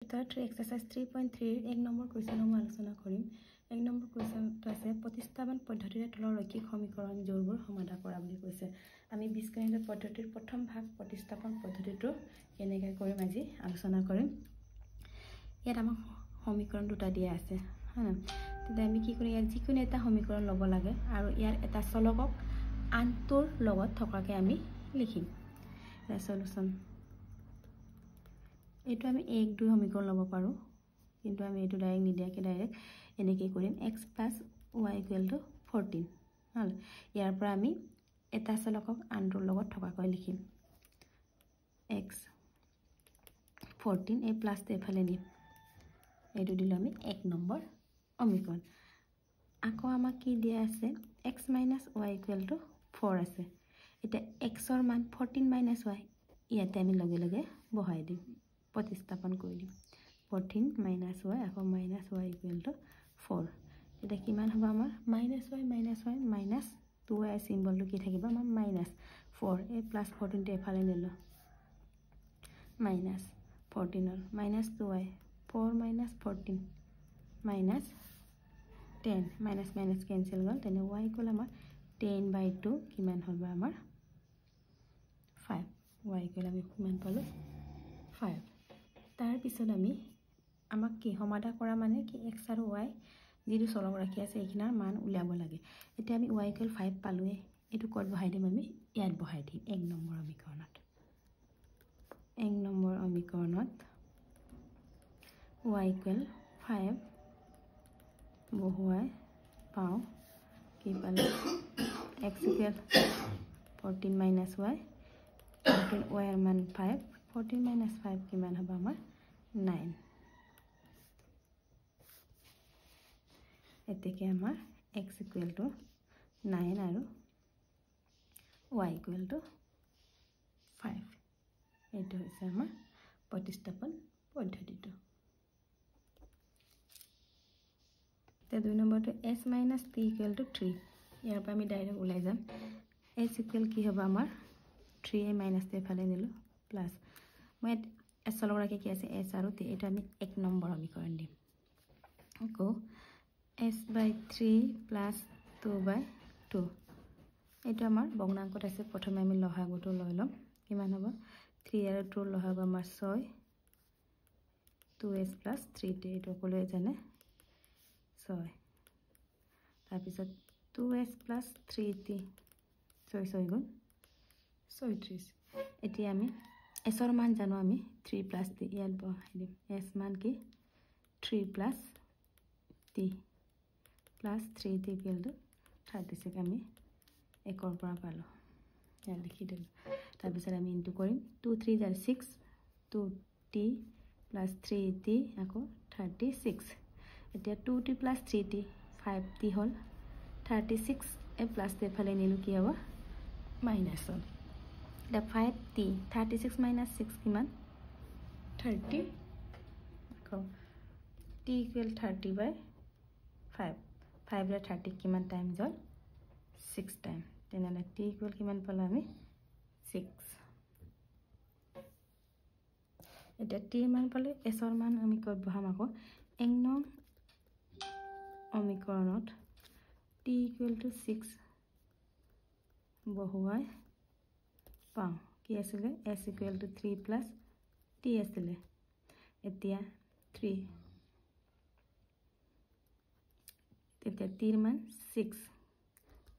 Third exercise 3.3 এক number question মই আলোচনা কৰিম। এক নম্বৰ কুৱেশ্যনটো আছে প্ৰতিস্থাপন পদ্ধতিৰে তলৰ ৰৈখিক সমীকৰণ জোৰবোৰ সমাধান কৰা বুলি কৈছে। আমি বীজগণিত পদ্ধতিৰ প্ৰথম ভাগ প্ৰতিস্থাপন পদ্ধতিটো কেনেকৈ কৰিম আজি আলোচনা কৰিম। ইয়াত আমাক সমীকৰণ দুটা দিয়া আছে, হয়নে? তেতিয়া আমি কি কৰিম, ইয়াত যিকোনো এটা সমীকৰণ ল'ব লাগে আৰু ইয়াৰ এটা চলকক আনটোৰ লগত থকাকৈ আমি লিখিম। সলিউশ্যন এইটো আমি 1 2 সমীকৰণ ল'ব পাৰোঁ, কিন্তু আমি এইটো ডাইৰেক্ট নিদিয়াকৈ ডাইৰেক্ট এনেকৈ কৰিম x + y = 14। হ'ল, ইয়াৰ পৰা আমি এটা চলকক আনটোৰ লগত থকাকৈ লিখিম x 14 এই প্লাছটো এফালে নিম, এইটো দিলোঁ আমি 1 নম্বৰ সমীকৰণ। আকৌ আমাক কি দিয়া আছে, x - y = 4 আছে। এতিয়া xৰ মান 14 - y ইয়াতে আমি লগে লগে বহাই দিম, প্ৰতিস্থাপন কৰি দিম। 14 - y আকৌ - y = 4। এতিয়া কিমান হ'ব আমাৰ -y -2y চিম্বলটো কি থাকিব আমাৰ -4। এই +14টো এফালে নিলোঁ, -14 হ'ল, -2y 4 - 14 -10 - কেঞ্চেল গ'ল। তেনে y গ'ল আমাৰ 10/2 কিমান হ'ব আমাৰ 5। y গ'ল আমি কিমান পালোঁ 5। তাৰপিছত আমাক কি সমাধান কৰা মানে কি x আৰু y যিটো চলক ৰাখি আছে এইখিনাৰ মান উলিয়াব লাগে। এতিয়া আমি y = 5 পালোঁৱে, এইটো ক'ত বহাই দিম, আমি ইয়াত বহাই দিম 1 নম্বৰ সমীকৰণত। 1 নম্বৰ সমীকৰণত y = 5 বহুৱাই পাওঁ কি পালে, x = 14 - y 14 y ৰ মান 5, 14 - 5 কিমান হ'ব আমাৰ 9। এতেকে আমাৰ x = 9 আৰু y = 5। এইটো হৈছে আমাৰ প্ৰতিস্থাপন পদ্ধতিটো। এতিয়া 2 নম্বৰটো s - t = 3। ইয়াৰ পৰা আমি ডাইৰেক্ট ওলাই যাম। s = কি হ'ব আমাৰ 3 - এফালে নিলোঁ প্লাছ, মই ইয়াত s চলক ৰাখি কি আছে s আৰু t, এইটো আমি 1 নম্বৰ সমীকৰণ দিম। আকৌ s/3 + 2/2 এইটো আমাৰ ভগ্নাংকত আছে। প্ৰথমে আমি লসাগুটো লৈ ল'ম, কিমান হ'ব 3 আৰু 2 লসাগু আমাৰ 6, 2s + 3t এইটো সকলোৱে জানে 6। তাৰপিছত 2s + 3t 6 6 গুণ 36। এতিয়া আমি এছৰ মান জানো আমি 3 + t, ইয়াত বহাই দিম s মান কি 3 + t + 3t = 36 আমি 1ৰ পৰা পালোঁ, ইয়াত লিখি দিলোঁ। তাৰপিছত আমি ইনটু কৰিম 2 3 = 6, 2t + 3t আকৌ 36। এতিয়া 2t + 3t 5t হ'ল 36, এই প্লাছটো এফালে নিলোঁ কি হ'ব মাইনাছ হ'ল। এতিয়া 5t 36 - 6 কিমান 30, আকৌ t = 30/5, 5 ৰে 30 কিমান টাইম হ'ল 6 টাইম। তেনেহ'লে t = কিমান পালোঁ আমি 6। এতিয়া t মান পালে এছৰ মান আমি ক'ত বহাম, আকৌ 1 নং সমীকৰণত t = 6 বহুৱাই পাওঁ কি আছিলে s = 3 + t আছিলে। এতিয়া 3, তেতিয়া t ৰ মান 6,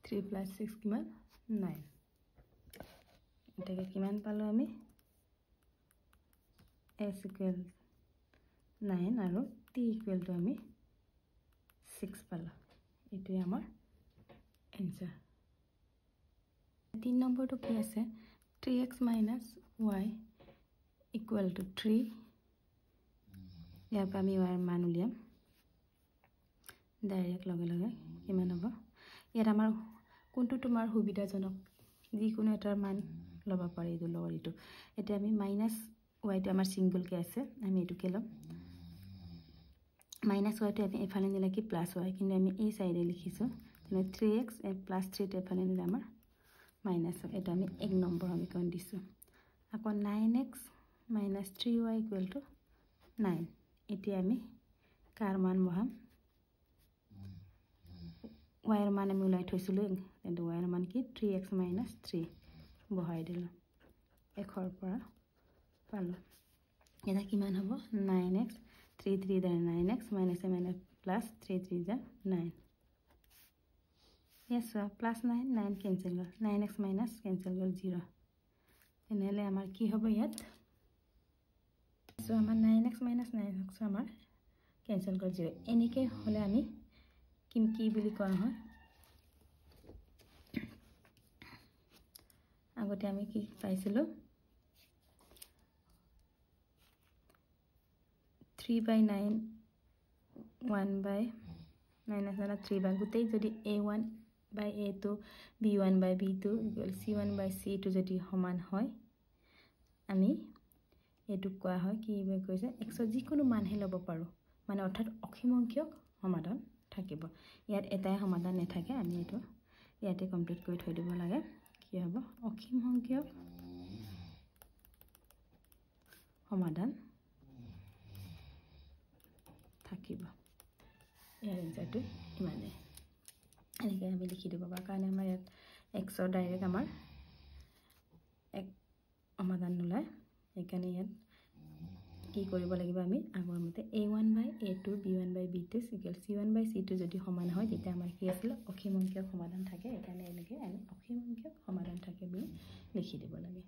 3 + 6 কিমান 9। এতিয়া কিমান পালোঁ আমি s = 9 আৰু t = আমি 6 পালোঁ। এইটোৱে আমাৰ এনচাৰ। 3 নম্বৰটো কি আছে 3x - y = 3। ইয়াৰ পৰা আমি y ৰ মান উলিয়াম ডাইৰেক্ট লগে লগে কিমান হ'ব। ইয়াত আমাৰ কোনটো তোমাৰ সুবিধাজনক, যিকোনো এটাৰ মান ল'ব পাৰি এইটো লগত এইটো। এতিয়া আমি -yটো আমাৰ ছিংগলকৈ আছে, আমি এইটোকে ল'ম। -yটো আমি এফালে নিলে কি +y, কিন্তু আমি এই চাইডে লিখিছোঁ, তেনে 3x + 3টো এফালে নিলে আমাৰ মাইনাছ হয়। এইটো আমি 1 নম্বৰ সমীকৰণ দিছোঁ। আকৌ 9x - 3y = 9 এতিয়া আমি কাৰ মান বহাম y এর মান আমি উলাই থৈছিলো কিন্তু y এর মান কি 3x - 3 বহাই দিলো এখৰ পৰা পালো এটা কিমান হ'ব 9x 3 3 দ্বাৰা 9x minus a minus plus 3 3 দ্বাৰা 9 yes sir plus 9 9 cancel গল 9x minus cancel গল 0 এনেলে আমাৰ কি হ'ব ইয়াত সো আমাৰ 9x minus 9x আমাৰ cancel গল 0 এনেকে হলে আমি কি বুলি কোৱা হয় আগতে আমি কি পাইছিলো 3/9 1/9 3 বা গুটেই যদি a1/a2 b1/b2 c1/c2 যদি সমান হয় আমি এটু কোৱা হয় কি কৈছে x যিকোনো মানহে লব পাৰো মানে অৰ্থাৎ অসীম অংকীয় সমাধান থাকিব ইয়াত এটাই সমাধান নাথাকে আমি এটো ইয়াতে কমপ্লিট কৰি থৈ দিব লাগে কি হ'ব অসীম অংকীয় সমাধান থাকিব ইয়াৰ এনসাৰটো ইমানে এনেকৈ আমি লিখি দিব বা কাৰণ আমাৰ ইয়াত x ডাইৰেক্ট আমাৰ এক সমাধান নোলায় সেইকাৰণে ইয়াত কি কৰিব লাগিব আমি আগৰ মতে a1/a2 b1/b2 c1/c2 যদি সমান হয় তেতিয়া আমাৰ কি আছিল অসীম অংকীয় সমাধান থাকে এখানে এনেকৈ আমি অসীম অংকীয় সমাধান থাকে বুলি লিখি দিব লাগে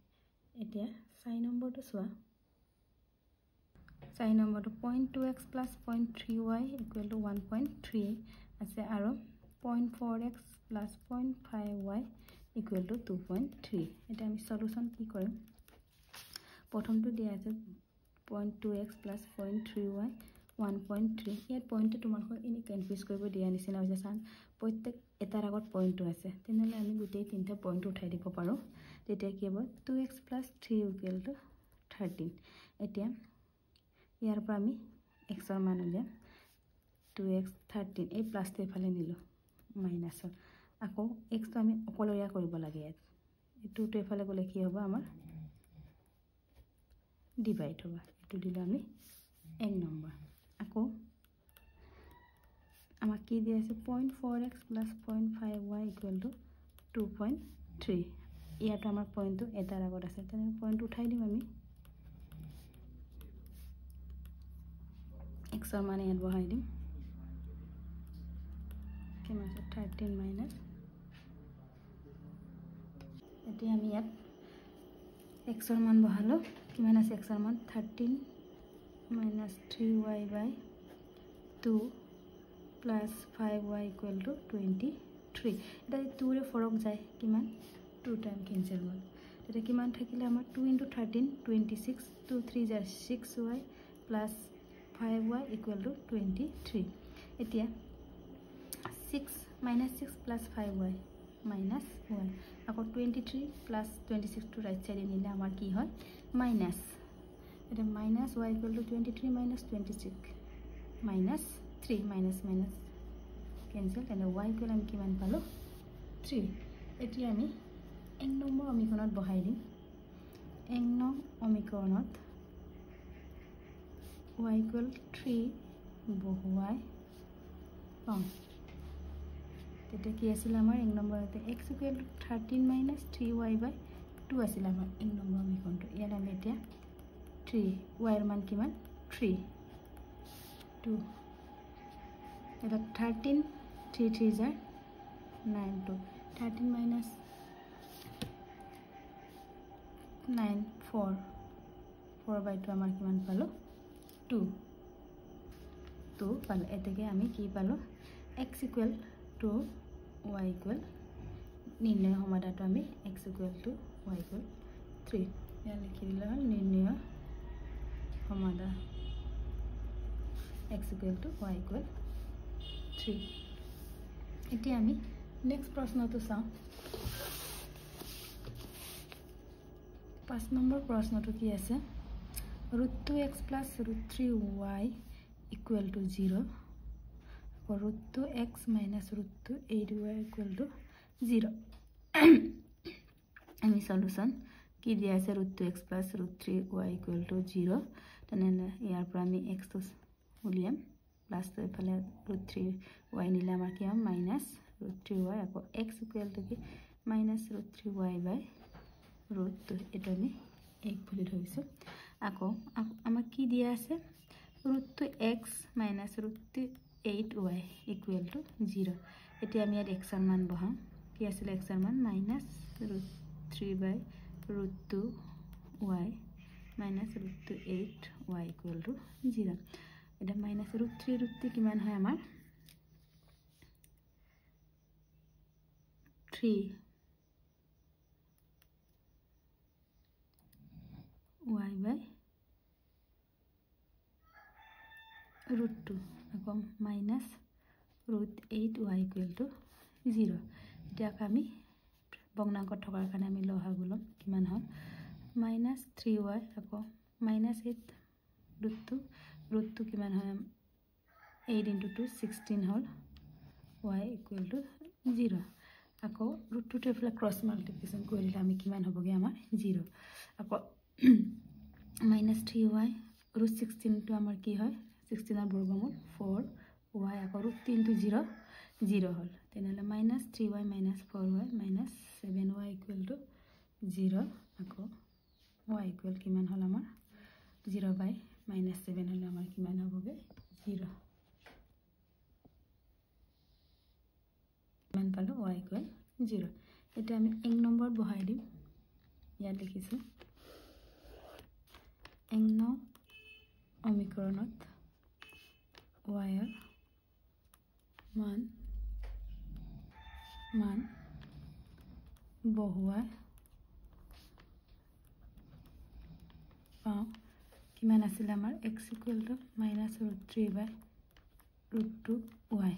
এতিয়া 6 নম্বৰটো চোৱা 6 নম্বৰটো 0.2x + 0.3y = 1.3 আছে আৰু 0.4x + 0.5y = 2.3 এটা আমি সলিউশন কি কৰিম প্ৰথমটো দিয়া আছে 0.2x + 0.3y 1.3 ইয়াত পইণ্টটো তোমালোকক এনে কনফিউজ কৰিব দিয়া নিচিনা হৈছে চান প্ৰত্যেক এটাৰ আগত পইণ্টটো আছে তেনেহলে আমি গোটেই তিনটা পইণ্ট উঠাই দিব পাৰো তেতিয়া কি হ'ব 2x + 3 = 13 এতিয়া ইয়াৰ পৰা আমি x ৰ মান উলিয়াম 2x 13 এই প্লাসটো এফালে নিলো মাইনাস আকৌ x টো আমি অকলৰীয়া কৰিব লাগে ইয়াত এই 2 টো এফালে গলে কি হ'ব আমাৰ ডিভাইড হ'ব এটো দিলে আমি 1 নম্বৰ আকৌ আমাৰ কি দিয়া আছে 0.4x + 0.5y = 2.3 ইয়াত আমাৰ পইণ্টটো এটাৰ আগত আছে তেনে পইণ্ট উঠাই দিম আমি x ৰ মান ইয়াত বহাই দিম কিমান 13 মাইনাস এতিয়া আমি ইয়াত x ৰ মান বহালো কিমান আছে x ৰ মান 13 - 3y/2 + 5y = 23 এটা 2 ৰে ফৰক যায় কিমান 2 টাইম কেনসেল হ'ল তেতিয়া কিমান থাকিলে আমাৰ 2 * 13 26 2 3 = 6y + 5y = 23 এতিয়া 6 - 6 + 5y - 1 আকৌ 23 + 26 টো ৰাইট সাইডে নিলে আমাৰ কি হয় মাইনাস এটা minus y = 23 - 26 -3 minus cancel and y = আমি কিমান পালো 3 এতিয়া আমি 1 নম্বৰ সমীকৰণত বহাই দিম 1 নং সমীকৰণত y = 3 বহুৱাই পাম তেতিয়া কি আছিল আমাৰ 1 নম্বৰতে x = 13 - 3y/2 আছিল আমাৰ 1 নম্বৰ সমীকৰণটো ইয়াত আমি এতিয়া 3 y এর মান কিমান 3 2 এটা 13 3 3 = 9 2 13 minus 9 4 4/2 আমাৰ কিমান পালো 2 পালো এতেকে আমি কি পালো x = y = নিৰ্ণয় সমাধানটো আমি x = y = 3 ইয়া লিখি দিলে হ'ল নিৰ্ণয় সমাধান x = y = 3 এতিয়া আমি নেক্সট প্ৰশ্নটো চাও 5 নম্বৰ প্ৰশ্নটো কি আছে √2x + √3y = 0 √2x - √2y = 0 আমি সলিউশন কি দিয়া আছে √2x + √3y = 0 তেনেহ'লে ইয়াৰ পৰা আমি x টো উলিয়াম প্লাছ তো এফালে √3y নিলে আমাৰ কি হ'ব -√3y আকৌ x ইকুৱেল টু কি -√3y বাই √2 এটা আমি 1 বুলি ধৰিছোঁ আকৌ আমাক কি দিয়া আছে √2x -√8y ইকুৱেল টু 0 এতিয়া আমি ইয়াত x ৰ মান বহাম কি আছিল x ৰ মান -√3 বাই √2y -√8y ইকুৱেল টু 0 এটা -√3 কিমান হয় আমাৰ 3y বাই √2 আকৌ -√8y ইকুৱেল টু 0 এতিয়া আমি ভগ্নাংকত থকাৰ কাৰণে আমি লসাগু ল'ম কিমান হ'ল -3y আকৌ -8 কিমান হয় 8 × 2 16 হ'ল y ইকুৱেল টু 0 আকৌ √2 টো এফালে ক্ৰছ মাল্টিপ্লিকেশ্যন কৰি দিলে আমি কিমান হ'বগে আমাৰ 0 আকৌ -3y √16 টো আমাৰ কি হয় 16 ৰ বৰ্গমূল 4y আকৌ √3 × 0 0 হ'ল তেনেহ'লে -3y -4y -7y equal to 0 আকৌ y ইকুৱেল কিমান হ'ল আমাৰ 0 বাই -7 হ'লে আমাৰ কিমান হ'বগে 0 কিমান পালো y ইকুৱেল 0 এতিয়া আমি 1 নম্বৰ বহাই দিম ইয়াত লিখিছোঁ 1 নং সমীকৰণত y ৰ মান বহুৱাই পাওঁ কিমান আছিল আমাৰ x equal to -√3 by √2y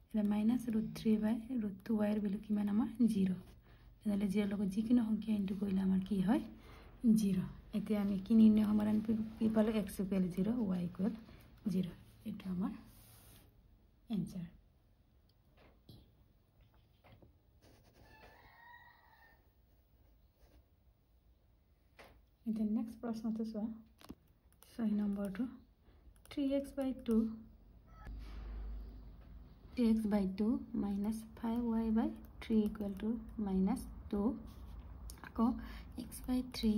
এটা -√3 বাই √2y ৰ ভেলু কিমান আমাৰ 0 তেনেহ'লে 0 লগত যিকোনো সংখ্যা ইনটু কৰিলে আমাৰ কি হয় 0 এতিয়া আমি কি নিৰ্ণয় সমাধান কি পালো x ইকুৱেল 0 y ইকুৱেল 0 এটা আমাৰ এনসাৰ এটা নেক্সট প্ৰশ্নটো চোৱা 6 নম্বৰটো 3x by 2 minus 5y by 3 equal to minus 2 আকৌ x by 3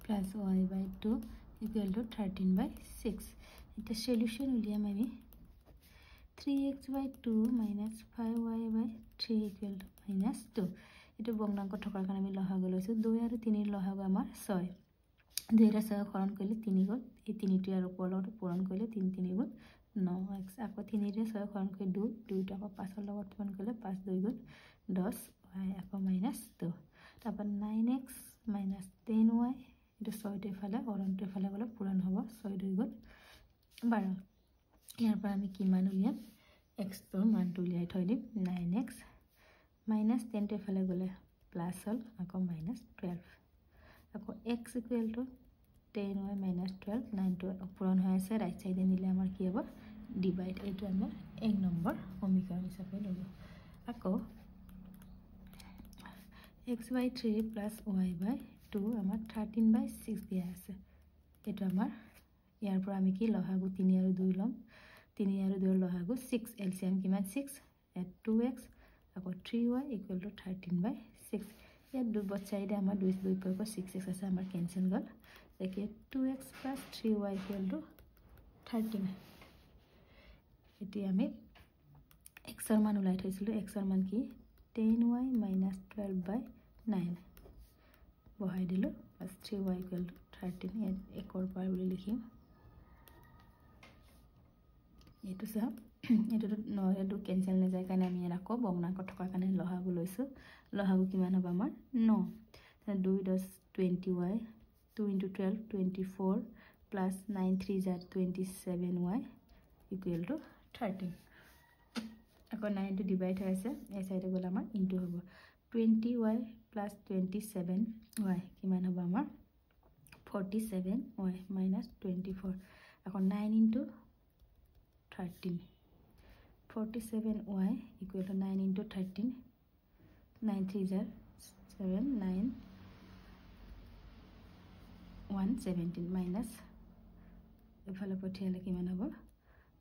plus y by 2 equal to 13 by 6 এটা সলিউশন উলিয়াম আমি 3x by 2 minus 5y by 3 equal to minus 2 এটা ভগ্নাংক থকাৰ কাৰণে আমি লসাগু লৈছো 2 আৰু 3 ৰ লসাগু আমাৰ 6 2 ৰ 6 হৰণ কৰিলে 3 গল এই 3 টি আৰু ওপৰত পূৰণ কৰিলে 3 3 গুণ 9x আকৌ 3 ৰে 6 হৰণ কৰি 2 2 টা আকৌ 5 ৰ লগত পূৰণ কৰিলে 5 2 গুণ 10 y আকৌ minus 2 তাৰপৰ 9x minus 10y এটা 6 তে ফালে হৰণটো ফালে গলে পূৰণ হ'ব 6 2 গুণ 12 ইয়াৰ পৰা আমি কি মান উলিয়াম x ৰ মানটো উলিয়াই থৈ দিম 9x minus 10 তে ফালে গলে প্লাস হল আকৌ minus 12 আকৌ x equal to 10y minus 12 9 to পূৰণ হৈ আছে ৰাইট সাইডে নিলে আমাৰ কি হ'ব ডিভাইড এইটো আমাৰ 1 নম্বৰ সমীকৰণ হিচাপে ললো আকৌ x by 3 plus y by 2 আমাৰ 13 by 6 দিয়া আছে এটো আমাৰ ইয়াৰ পৰা আমি কি লসাগু 3 আৰু 2 লম 3 আৰু 2 ৰ লসাগু 6 এলসিএম কিমান 6 at 2x আকৌ 3y equal to 13 by 6 ইয়াত দুই বছাইডে আমাৰ 2 2 পৰ 6x আছে আমাৰ ক্যান্সেল গল দেখি 2x plus 3y equal to 13 এটি আমি x ৰ মান উলাই থৈছিলো x ৰ মান কি 10y minus 12 by 9 বহাই দিলো plus 3y equal to 13 acre পাৰ বুলি লিখিম এটো সব এটো নয়টো ক্যান্সেল না যায় কাৰণে আমি ৰাখো ভগ্নাংক থকাৰ কাৰণে লহাগু লৈছো লহাগু কিমান হ'ব আমাৰ 9 2 10 20y 2 into 12 24 plus 9 3 is 27y equal to 13 আকৌ 9 to divide হৈ আছে এই সাইডে গলে আমাৰ ইনটু হ'ব 20y plus 27y কিমান হ'ব আমাৰ 47y minus 24 আকৌ 9 into 13 47y equal to 9 into 13 9 3 is 7 9 117 minus এফালে পঠিয়ালে কিমান হ'ব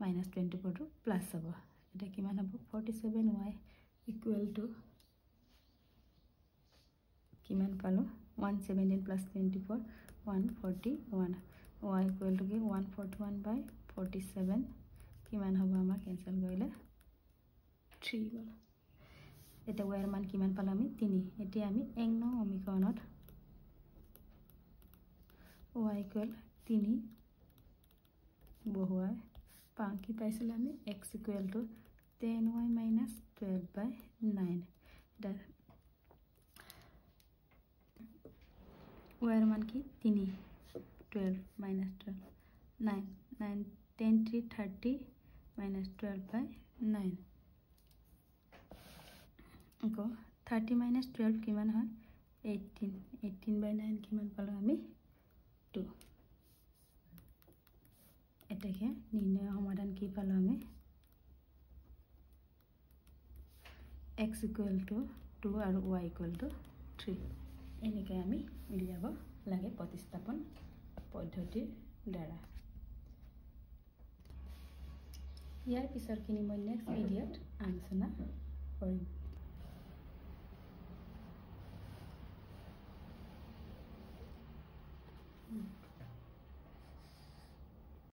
-24 টো প্লাস হ'ব এটা কিমান হ'ব 47y ইকুৱেল টু কিমান পালো 117 plus 24 141 y ইকুৱেল টু কি 141/47 কিমান হ'ব আমাৰ কেনসেল কৰিলে 3 গল এটা y এৰ মান কিমান পালো আমি 3 এতিয়া আমি 1 নং সমীকৰণত y ইকুৱেল 3 বহুৱাই পাম কি পাইছিল আমি x equal to 10y minus 12/9 that y এর মান কি 3 12 minus 12 9 9 10 3 30 minus 12/9 আকৌ 30 minus 12 কিমান হয় 18 18/9 কিমান পালো আমি 2 এটাকে নির্ণয় সমাধান কি পালো আমি x equal to 2 আৰু y equal to 3 এনেকে আমি উলিয়াব লাগে প্ৰতিস্থাপন পদ্ধতিৰ দ্বাৰা ইয়াৰ পিছৰখিনি মই নেক্সট ভিডিঅ'ত আলোচনা কৰিম